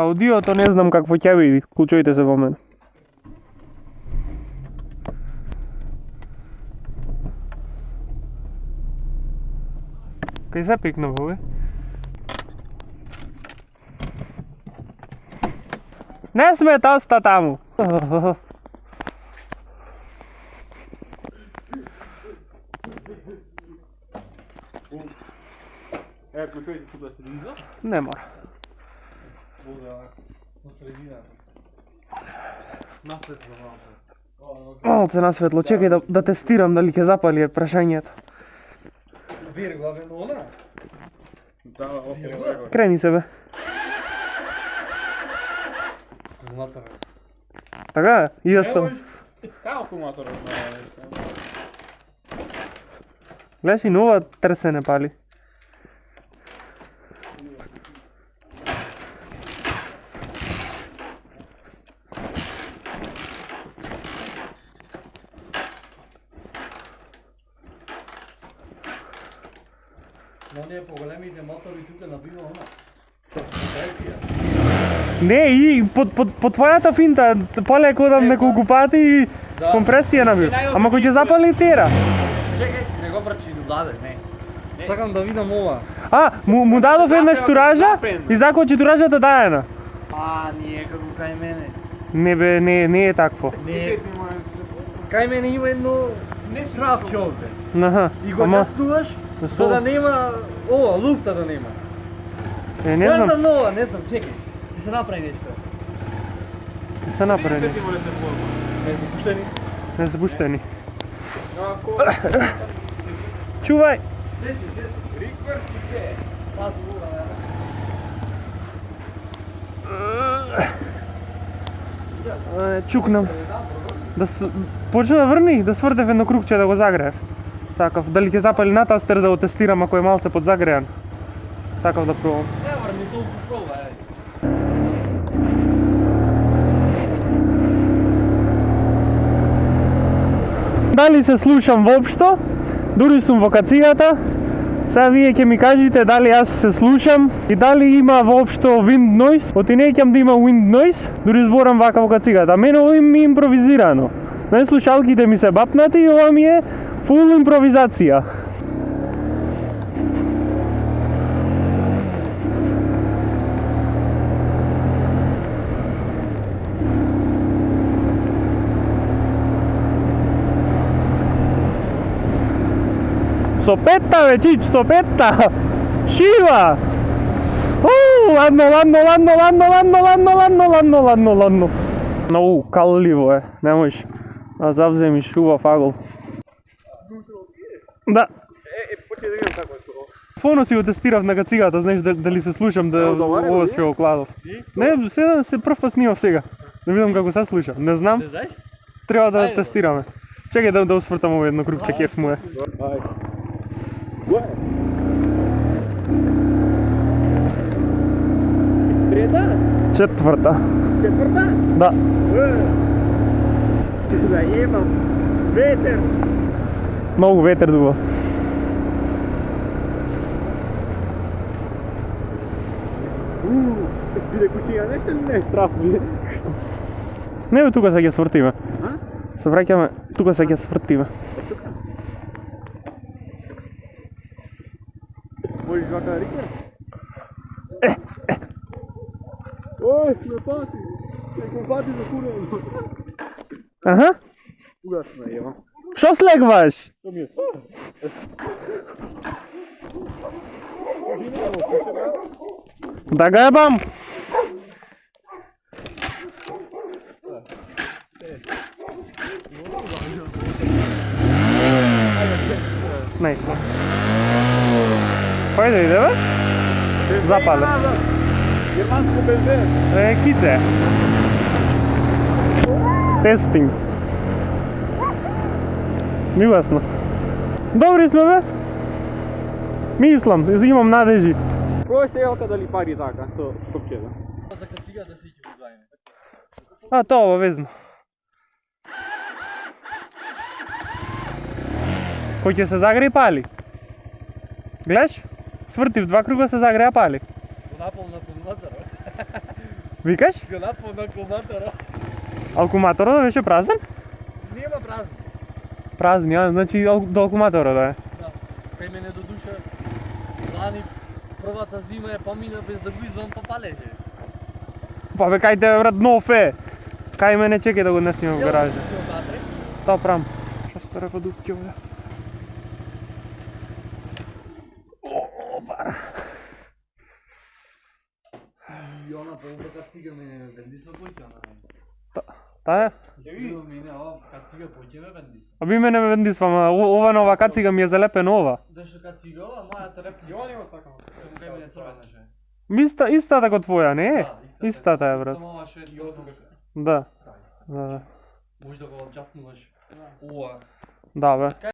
Аудиото не знам какво ќе биде, вклучујте се во мене. Кај се пикна бе? Не смета, оста таму. Клучујте тука се диза? Не мора. Вода на средината. Насветло малку. Малце на светло, чекај да тестирам дали ќе запали прашањето. Виргла бе она? Да, окей. Крени се бе. Златар. Така, и остав. Како акумулаторот на Гледаш и нова трсене пали. Но не поголемите мотори тука набива она. Не, и по твојата финта, полеко да неколку пати и компресија набив. Ама кој ќе запали тера. Чекај, не го брачи до даде, не. Сакам да видам ова. Му дадов еднаш туража и закочи туражата даена. Ние како кај мене. Не бе, не е такво. Не. Кај мене има едно стравче овде. Аха. И го частуваш, за да нема ова, луфта да нема. Не знам. Не знам, чекај. Ти се направи нешто. Ти се направи. Не се пуштени. Не се пуштени. Чувај. Риквърсите. Пазу ова. Чукнам. Почна да врни, да сврдев едно кругче да го загреев. Сакав, дали ќе запали на тастер да го тестирам ако е малце подзагреан. Сакав да пробам. Не врни, толку проба, Дали се слушам воопшто? Дури сум во кацијата. Сега вие ќе ми кажете дали јас се слушам и дали има воопшто wind noise. Оти не ќе да има wind noise, дури зборам вака во кацијата. Мене ова ми е импровизирано. На слушалките ми се бапнати и ова ми е фул импровизација. Со петта, бе, чич, со петта! Шива! Ладно. Многу калливо е, не можеш да завземиш убав агол. Да. почне да видам како е тоа. Фоно си го тестирав на кацигата, знаеш дали се слушам да ова што го кладов. Не, се прв пат снимав сега. Да видам како се слуша. Не знам. Не знаеш? Треба да тестираме. Чекај да усвртам ово едно крупче, кеф му е. Трета? Четврта. Четврта? Да. Заебам. Ветер. Многу ветер дуva. Биде кучиња, не е страх биде. Не бе, тука се ќе свртиме. Се враќаме, тука се ќе свртиме. Можеш вака да рикнеш? Ој, ме пати. Ме пати за курено. Аха. Кога сме, ева? Шо слегваш? Што ми е? Да ga jebam. Nice. Кој да иде, бе? Запале. Германско бензин. Кице. Тестинг. Миласно. Добри сме, бе? Мислам, имам надежи. Кој се елка дали пари така, со копчеда? За кацига да си ќе го зајме. Тоа обавезно. Кој ќе се загре и пали. Гледаш? Свртив 2 круга, се загре, а пали. Го напол на акумулаторот. Викаш? Го напал на акумулатора. Акуматорот беше празен? Нема празно. Празни, а, значи до акуматорот е. Да. Кај мене до душа лани првата зима е помина без да го извам па палеже. Па бе, кај тебе брат нов е. Кај мене чекај да го днесиме во гаража. Тоа правам. Што се репrodukција овде? Опа. И она по кацига мене бендисва појќана. Таа? Ја мене ова кацига појќеме бендисва. Аби мене ме вендисва, ма ова нова кацига ми е залепена ова. Зашто кацига ова, мојата реплика. Ја нема сакам. Кај мене црвенаше. Истата како твоја, не е? Да, Истата е, брат. Само ова шведска. Да. Да, да. Може да го аджастнуваш. Ова. Да, бе.